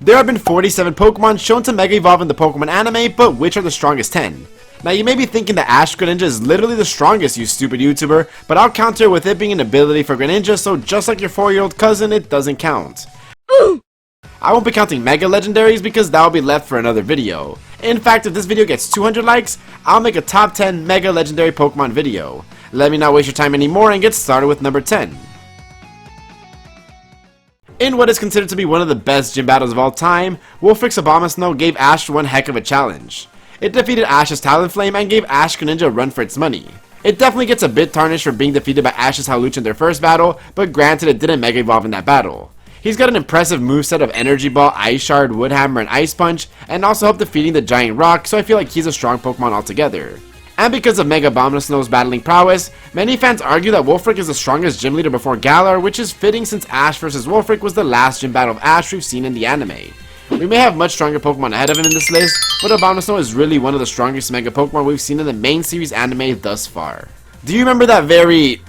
There have been 47 Pokemon shown to Mega Evolve in the Pokemon anime, but which are the strongest 10? Now you may be thinking that Ash-Greninja is literally the strongest, you stupid YouTuber, but I'll counter with it being an ability for Greninja, so just like your 4-year-old cousin, it doesn't count. I won't be counting Mega Legendaries because that will be left for another video. In fact, if this video gets 200 likes, I'll make a top 10 Mega Legendary Pokemon video. Let me not waste your time anymore and get started with number 10. In what is considered to be one of the best gym battles of all time, Wulfric's Abomasnow gave Ash one heck of a challenge. It defeated Ash's Talonflame and gave Ash-Greninja a run for its money. It definitely gets a bit tarnished for being defeated by Ash's Howlucha in their first battle, but granted it didn't Mega Evolve in that battle. He's got an impressive moveset of Energy Ball, Ice Shard, Wood Hammer, and Ice Punch, and also helped defeating the Giant Rock, so I feel like he's a strong Pokemon altogether. And because of Mega Abomasnow's battling prowess, many fans argue that Wulfric is the strongest gym leader before Galar, which is fitting since Ash vs Wulfric was the last gym battle of Ash we've seen in the anime. We may have much stronger Pokemon ahead of him in this list, but Abomasnow is really one of the strongest Mega Pokemon we've seen in the main series anime thus far. Do you remember that very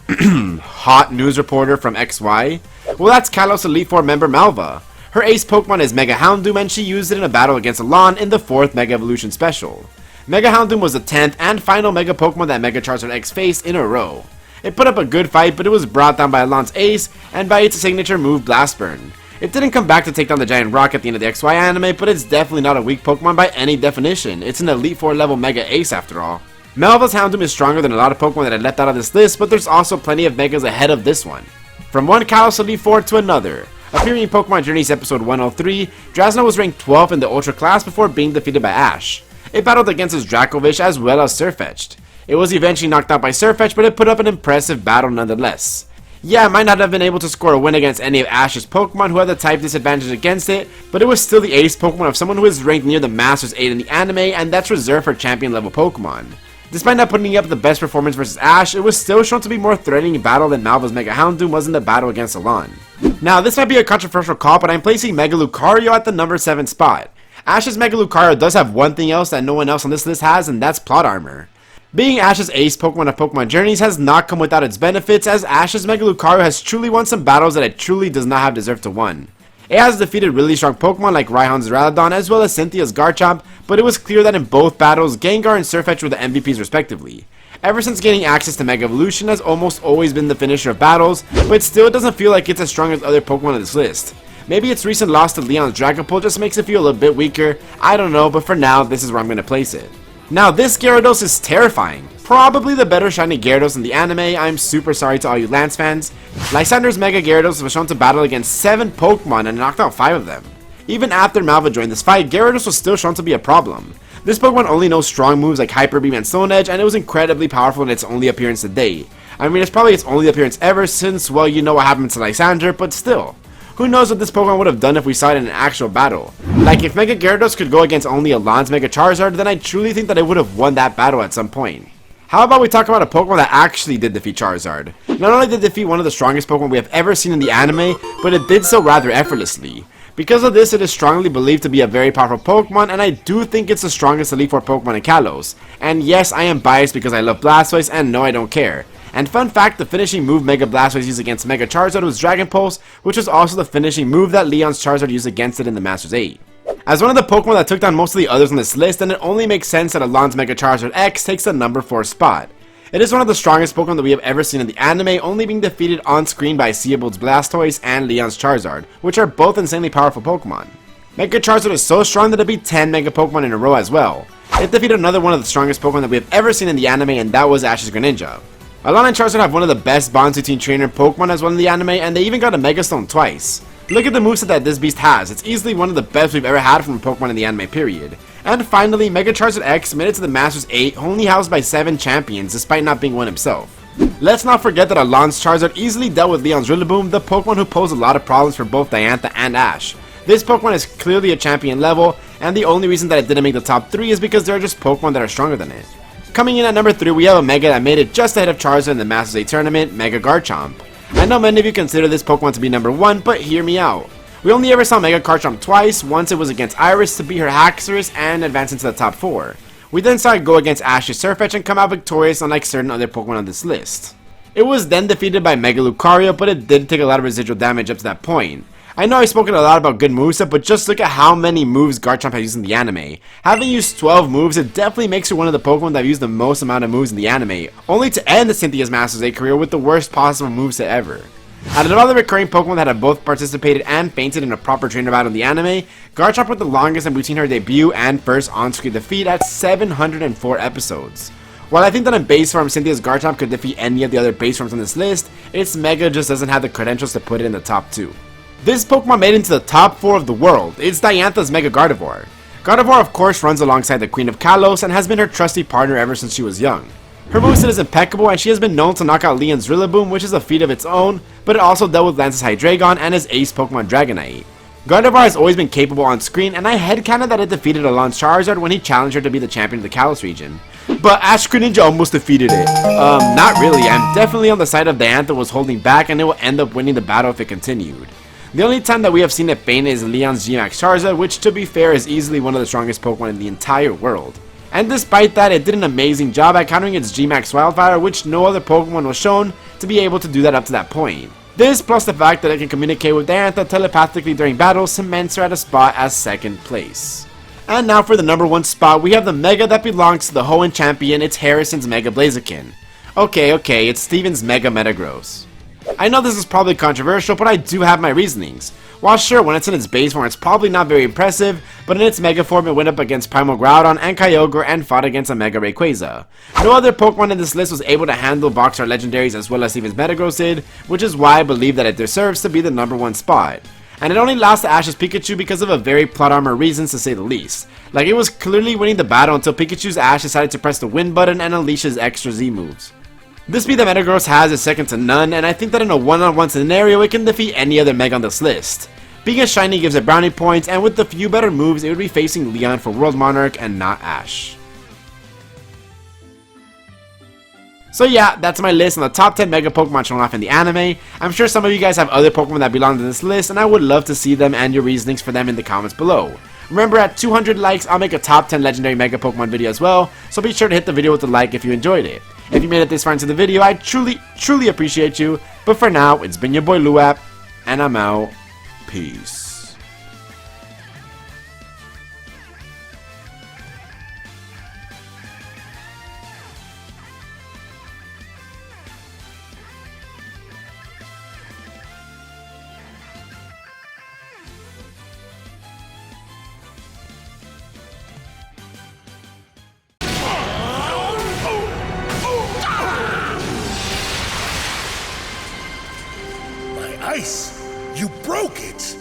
hot news reporter from XY? Well, that's Kalos Elite Four member Malva. Her ace Pokemon is Mega Houndoom, and she used it in a battle against Alon in the 4th Mega Evolution Special. Mega Houndoom was the 10th and final Mega Pokemon that Mega Charizard X faced in a row. It put up a good fight, but it was brought down by Alon's ace and by its signature move Blast Burn. It didn't come back to take down the Giant Rock at the end of the XY anime, but it's definitely not a weak Pokemon by any definition. It's an Elite Four level Mega Ace after all. Malva's Houndoom is stronger than a lot of Pokemon that I left out of this list, but there's also plenty of Megas ahead of this one. From one Kalos Elite Four to another. Appearing in Pokemon Journeys episode 103, Drasna was ranked 12th in the Ultra class before being defeated by Ash. It battled against his Dracovish as well as Sirfetch'd. It was eventually knocked out by Sirfetch'd, but it put up an impressive battle nonetheless. Yeah, it might not have been able to score a win against any of Ash's Pokemon who had the type disadvantage against it, but it was still the ace Pokemon of someone who is ranked near the Masters 8 in the anime, and that's reserved for champion level Pokemon. Despite not putting up the best performance versus Ash, it was still shown to be more threatening in battle than Malva's Mega Houndoom was in the battle against Alon. Now, this might be a controversial call, but I'm placing Mega Lucario at the number 7 spot. Ash's Mega Lucario does have one thing else that no one else on this list has, and that's plot armor. Being Ash's ace Pokemon of Pokemon Journeys has not come without its benefits, as Ash's Mega Lucario has truly won some battles that it truly does not have deserved to win. It has defeated really strong Pokemon like Raihan's Duraludon as well as Cynthia's Garchomp, but it was clear that in both battles, Gengar and Sirfetch'd were the MVPs respectively. Ever since gaining access to Mega Evolution has almost always been the finisher of battles, but still it doesn't feel like it's as strong as other Pokemon on this list. Maybe its recent loss to Leon's Dragapult just makes it feel a little bit weaker, I don't know, but for now, this is where I'm going to place it. Now, this Gyarados is terrifying. Probably the better shiny Gyarados in the anime. I'm super sorry to all you Lance fans. Lysander's Mega Gyarados was shown to battle against 7 Pokemon and knocked out 5 of them. Even after Malva joined this fight, Gyarados was still shown to be a problem. This Pokemon only knows strong moves like Hyper Beam and Stone Edge, and it was incredibly powerful in its only appearance today. I mean, it's probably its only appearance ever since, well, you know what happened to Lysander, but still. Who knows what this Pokemon would have done if we saw it in an actual battle. Like, if Mega Gyarados could go against only Alon's Mega Charizard, then I truly think that it would have won that battle at some point. How about we talk about a Pokemon that actually did defeat Charizard? Not only did it defeat one of the strongest Pokemon we have ever seen in the anime, but it did so rather effortlessly. Because of this, it is strongly believed to be a very powerful Pokemon, and I do think it's the strongest Elite Four Pokemon in Kalos. And yes, I am biased because I love Blastoise, and no, I don't care. And fun fact, the finishing move Mega Blastoise used against Mega Charizard was Dragon Pulse, which was also the finishing move that Leon's Charizard used against it in the Masters 8. As one of the Pokemon that took down most of the others on this list, then it only makes sense that Alon's Mega Charizard X takes the number 4 spot. It is one of the strongest Pokemon that we have ever seen in the anime, only being defeated on screen by Seabold's Blastoise and Leon's Charizard, which are both insanely powerful Pokemon. Mega Charizard is so strong that it beat 10 Mega Pokemon in a row as well. It defeated another one of the strongest Pokemon that we have ever seen in the anime, and that was Ash-Greninja. Alon and Charizard have one of the best bonds between trainer and Pokemon as well in the anime, and they even got a Mega Stone twice. Look at the moveset that this beast has, it's easily one of the best we've ever had from a Pokemon in the anime period. And finally, Mega Charizard X made it to the Masters 8, only housed by 7 champions despite not being one himself. Let's not forget that Alon's Charizard easily dealt with Leon's Rillaboom, the Pokemon who posed a lot of problems for both Diantha and Ash. This Pokemon is clearly a champion level, and the only reason that it didn't make the top 3 is because there are just Pokemon that are stronger than it. Coming in at number 3, we have a Mega that made it just ahead of Charizard in the Masters 8 tournament, Mega Garchomp. I know many of you consider this Pokemon to be number 1, but hear me out. We only ever saw Mega Garchomp twice, once it was against Iris to beat her Haxorus and advance into the top 4. We then saw it go against Ash's Sirfetch'd and come out victorious unlike certain other Pokemon on this list. It was then defeated by Mega Lucario, but it did take a lot of residual damage up to that point. I know I've spoken a lot about good moveset, but just look at how many moves Garchomp has used in the anime. Having used 12 moves, it definitely makes her one of the Pokemon that have used the most amount of moves in the anime, only to end the Cynthia Masters 8 career with the worst possible moveset ever. Out of all the recurring Pokemon that have both participated and fainted in a proper trainer battle in the anime, Garchomp went the longest in between her debut and first on-screen defeat at 704 episodes. While I think that in base form Cynthia's Garchomp could defeat any of the other base forms on this list, its Mega just doesn't have the credentials to put it in the top 2. This Pokemon made it into the top 4 of the world. It's Diantha's Mega Gardevoir. Gardevoir of course runs alongside the Queen of Kalos and has been her trusty partner ever since she was young. Her moveset is impeccable and she has been known to knock out Leon's Rillaboom, which is a feat of its own, but it also dealt with Lance's Hydreigon and his ace Pokemon Dragonite. Gardevoir has always been capable on screen, and I headcanon that it defeated Alon's Charizard when he challenged her to be the champion of the Kalos region. But Ash-Greninja almost defeated it. Not really. I'm definitely on the side of Diantha was holding back and it will end up winning the battle if it continued. The only time that we have seen it faint is Leon's G-Max Charizard, which to be fair is easily one of the strongest Pokemon in the entire world. And despite that, it did an amazing job at countering its G-Max Wildfire, which no other Pokemon was shown to be able to do that up to that point. This, plus the fact that it can communicate with Diantha telepathically during battles, cements her at a spot as second place. And now for the number 1 spot, we have the Mega that belongs to the Hoenn champion, it's Harrison's Mega Blaziken. Okay, it's Steven's Mega Metagross. I know this is probably controversial, but I do have my reasonings. While sure, when it's in its base form, it's probably not very impressive, but in its Mega form, it went up against Primal Groudon and Kyogre and fought against a Mega Rayquaza. No other Pokemon in this list was able to handle Box Art Legendaries as well as Steven's Metagross did, which is why I believe that it deserves to be the number 1 spot. And it only lost to Ash's Pikachu because of a very plot armor reasons to say the least. Like, it was clearly winning the battle until Pikachu's Ash decided to press the win button and unleash his extra Z moves. The speed that Metagross has is second to none, and I think that in a one-on-one scenario it can defeat any other Mega on this list. Being a shiny gives it brownie points, and with a few better moves it would be facing Leon for World Monarch and not Ash. So yeah, that's my list on the top 10 Mega Pokemon shown off in the anime. I'm sure some of you guys have other Pokemon that belong to this list, and I would love to see them and your reasonings for them in the comments below. Remember, at 200 likes, I'll make a top 10 legendary Mega Pokemon video as well, so be sure to hit the video with a like if you enjoyed it. If you made it this far into the video, I truly appreciate you, but for now, it's been your boy Luap, and I'm out. Peace. Ice! You broke it!